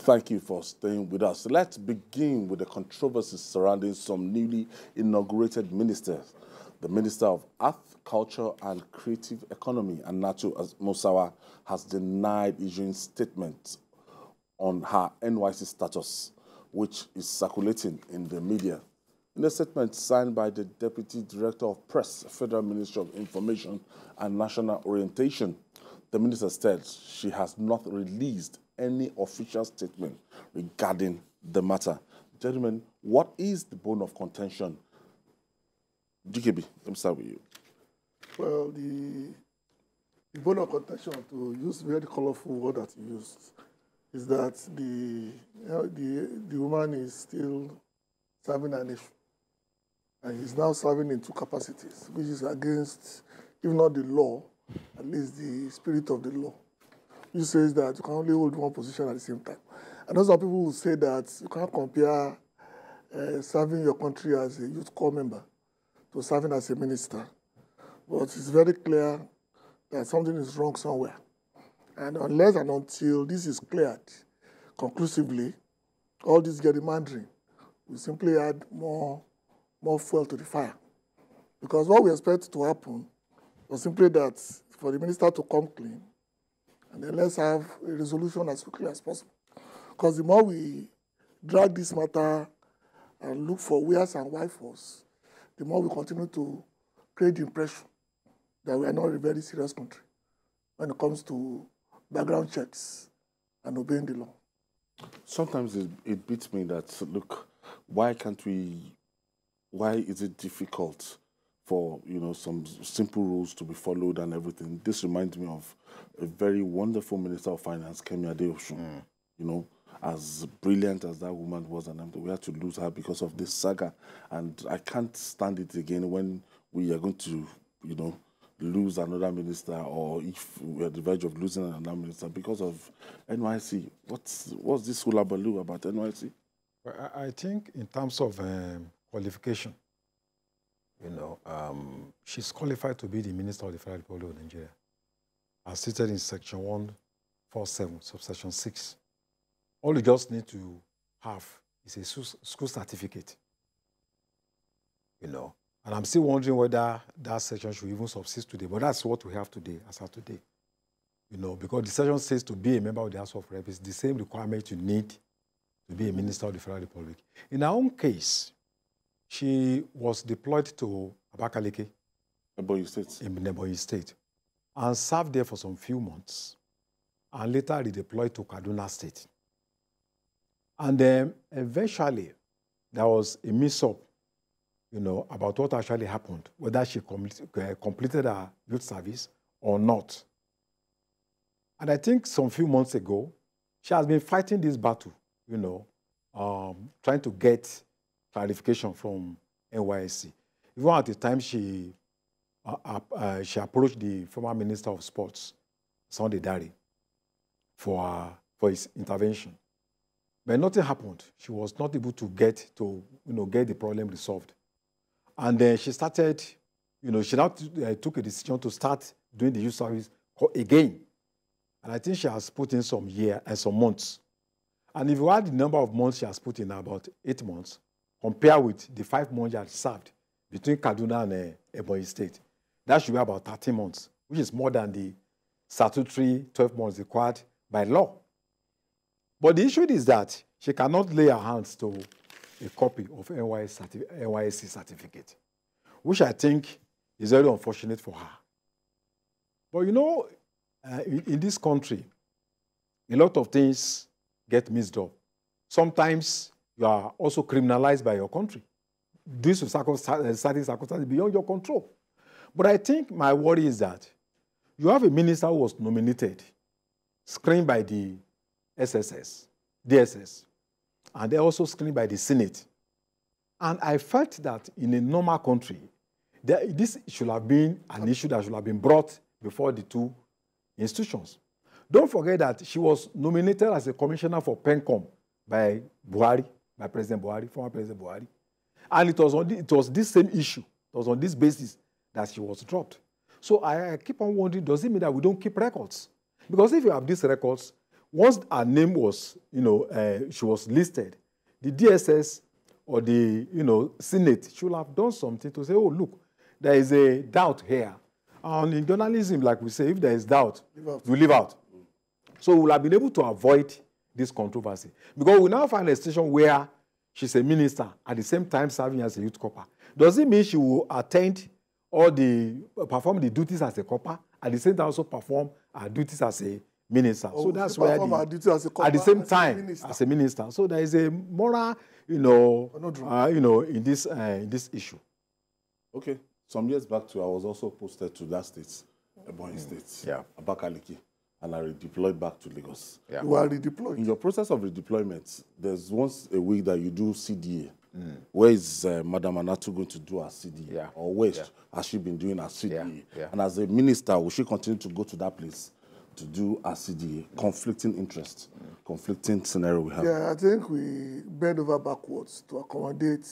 Thank you for staying with us. Let's begin with the controversies surrounding some newly inaugurated ministers. The Minister of Earth, Culture and Creative Economy, Hannatu Musawa, has denied issuing statements on her NYSC status, which is circulating in the media. In a statement signed by the Deputy Director of Press, Federal Ministry of Information and National Orientation, the minister said she has not released any official statement regarding the matter. Gentlemen, what is the bone of contention? DKB, let me start with you. Well, the bone of contention, to use very colorful word that you used, is that the woman is still serving a nation. And he's now serving in two capacities, which is against, if not the law, at least the spirit of the law, which says that you can only hold one position at the same time. And also people will say that you can't compare serving your country as a youth corps member to serving as a minister. But it's very clear that something is wrong somewhere. And unless and until this is cleared conclusively, all this gerrymandering will simply add more fuel to the fire. Because what we expect to happen was simply that for the minister to come clean, and then let's have a resolution as quickly as possible. Because the more we drag this matter and look for wheres and wherefores, the more we continue to create the impression that we are not a very serious country when it comes to background checks and obeying the law. Sometimes it beats me that, look, why is it difficult for, some simple rules to be followed and everything? This reminds me of a very wonderful Minister of Finance, Kemi Adeosun. As brilliant as that woman was, and we had to lose her because of this saga. And I can't stand it again when we are going to, lose another minister, or if we're at the verge of losing another minister because of NYSC. What's this hullabaloo about NYSC? Well, I think in terms of qualification, she's qualified to be the Minister of the Federal Republic of Nigeria, as stated in Section 147, subsection 6. All you just need to have is a school certificate, And I'm still wondering whether that section should even subsist today, but that's what we have today, as of today. Because the section says to be a member of the House of Reps, the same requirement you need to be a Minister of the Federal Republic. In her own case, she was deployed to Abakaliki, in Ebonyi State, and served there for some few months, and later redeployed to Kaduna State. And then eventually, there was a mix-up, about what actually happened, whether she completed her youth service or not. And I think some few months ago, she has been fighting this battle, trying to get clarification from NYSC. Even at the time she approached the former Minister of Sports, Sunday Dare, for his intervention. But nothing happened. She was not able to get the problem resolved. And then she started, she now took a decision to start doing the youth service again. And I think she has put in some months. And if you add the number of months she has put in, about 8 months, compared with the 5 months she had served between Kaduna and Ebonyi State, that should be about 13 months, which is more than the statutory 12 months required by law. But the issue is that she cannot lay her hands to a copy of NYSC certificate, which I think is very unfortunate for her. But in this country, a lot of things get mixed up. Sometimes you are also criminalized by your country. This is certain circumstances beyond your control. But I think my worry is that you have a minister who was nominated, screened by the DSS, and they're also screened by the Senate. And I felt that in a normal country, this should have been an issue that should have been brought before the two institutions. Don't forget that she was nominated as a commissioner for PENCOM by President Buhari, former President Buhari. And it was this same issue, it was on this basis that she was dropped. So I keep on wondering, does it mean that we don't keep records? Because if you have these records, once her name was, she was listed, the DSS or the, Senate should have done something to say, oh, look, there is a doubt here. And in journalism, like we say, if there is doubt, we leave out. So we'll have been able to avoid this controversy. Because we now find a situation where she's a minister at the same time serving as a youth corper. Does it mean she will attend or perform the duties as a corper, at the same time also perform her duties as a minister? So that's where at the same time as a minister. So there is a moral, in this issue. Okay. Some years back too, I was also posted to that state, Ebonyi State, Abakaliki, and I redeployed back to Lagos. Yeah. You are redeployed. In your process of redeployment, there's once a week that you do CDA. Where is Madam Hannatu going to do her CDA? Yeah. Or where has she been doing her CDA? Yeah. And as a minister, will she continue to go to that place to do her CDA? Conflicting interests, conflicting scenario we have. Yeah, I think we bend over backwards to accommodate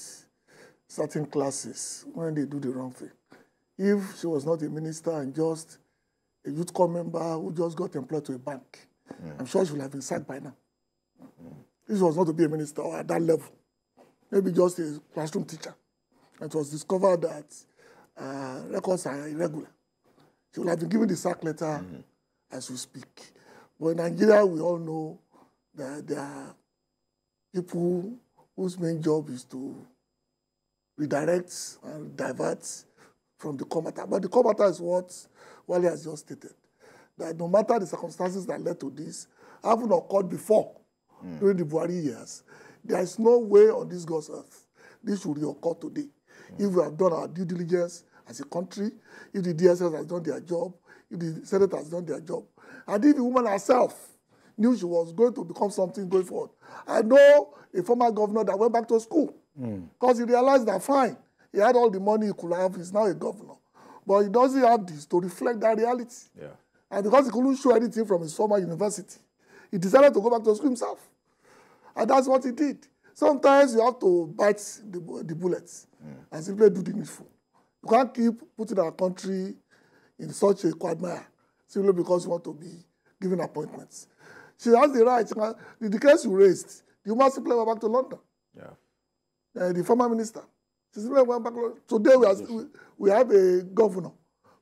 certain classes when they do the wrong thing. If she was not a minister and just a youth corps member who just got employed to a bank, I'm sure she would have been sacked by now. This was not to be a minister or at that level. Maybe just a classroom teacher. It was discovered that records are irregular. She would have been given the sack letter as we speak. But in Nigeria, we all know that there are people whose main job is to redirect and divert from the combatant. But the combatant is what Wale has just stated. That no matter the circumstances that led to this, haven't occurred before during the Buhari years, there is no way on this God's earth this should reoccur today. If we have done our due diligence as a country, if the DSS has done their job, if the Senate has done their job, and if the woman herself knew she was going to become something going forward. I know a former governor that went back to school because he realized that, fine, he had all the money he could have, he's now a governor. But he doesn't have this to reflect that reality. Yeah. And because he couldn't show anything from his former university, he decided to go back to school himself. And that's what he did. Sometimes you have to bite the bullets and simply do the needful. You can't keep putting our country in such a quagmire simply because you want to be given appointments. She has the right. The case you raised, you must simply go back to London. Yeah. The former minister. She simply went back to London. Today we have a governor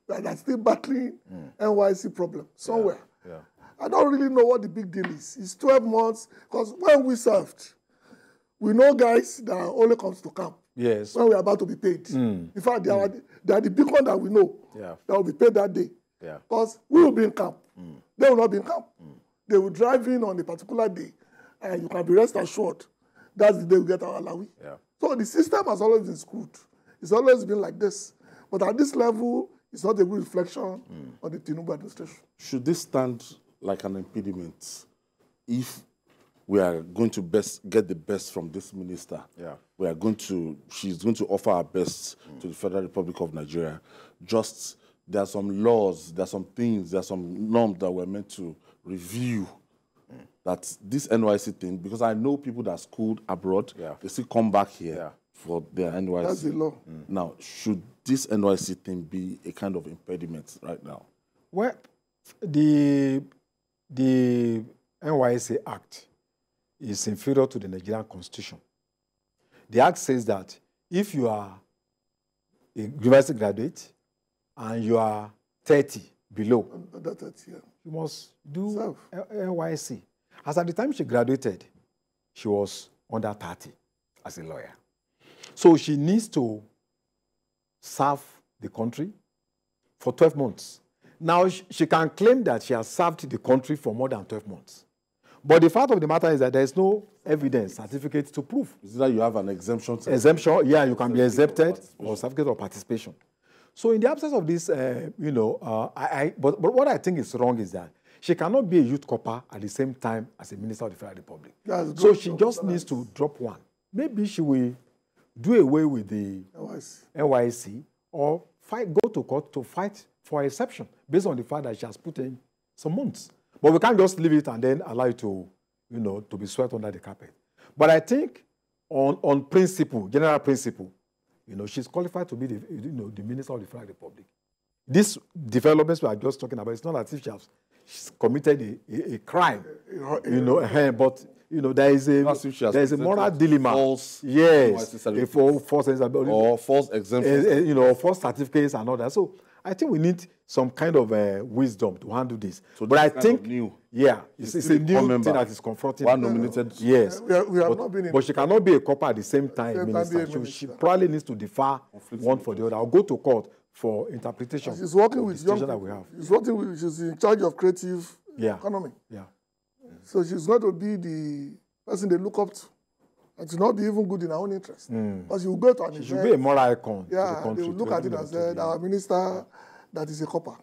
that's still battling NYSC problem somewhere. Yeah. I don't really know what the big deal is. It's 12 months, because when we served, we know guys that only comes to camp when we're about to be paid. In fact, they are the big one that we know that will be paid that day. Because we will be in camp. They will not be in camp. They will drive in on a particular day, and you can be rest assured that's the day we get our alawi. So the system has always been screwed. It's always been like this. But at this level, it's not a good reflection on the Tinubu administration. Should this stand like an impediment if we are going to get the best from this minister? She's going to offer her best to the Federal Republic of Nigeria. Just there are some laws, there are some things, there are some norms that we're meant to review. That this NYSC thing, because I know people that schooled abroad, they still come back here for their NYSC. That's the law. Now, should this NYSC thing be a kind of impediment right now? Well, the NYSC Act is inferior to the Nigerian Constitution. The Act says that if you are a university graduate and you are 30 below, you must do NYSC. As at the time she graduated, she was under 30 as a lawyer. So she needs to serve the country for 12 months. Now, she can claim that she has served the country for more than 12 months. But the fact of the matter is that there is no evidence, certificate to prove. Is that you have an exemption? Exemption, yeah, you can be exempted or certificate of participation. So in the absence of this, but what I think is wrong is that she cannot be a youth corper at the same time as a minister of the Federal Republic. So she just needs to drop one. Maybe she will do away with the NYSC or go to court to fight for exception based on the fact that she has put in some months. But we can't just leave it and then allow it to, to be swept under the carpet. But I think on principle, general principle, she's qualified to be the minister of the Federal Republic. These developments we are just talking about, it's not as if she's committed a crime, but there is a moral dilemma. False, yes, false or false exemptions, false certificates and all that. So I think we need some kind of wisdom to handle this. So but I think, it's a new thing that is confronting. One nominated. Yes, we have not been. But she cannot be a copper at the same time, minister. So she probably needs to defer one for the other. I'll go to court for interpretation. She's working with young that we have. She's in charge of creative economy. Yeah. So she's going to be the person they look up to. And to not be even good in her own interest. Because you go to an event. She should be a moral icon. Yeah, to the country, they will look at it and say, our minister that is a copper.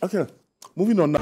Okay, moving on now.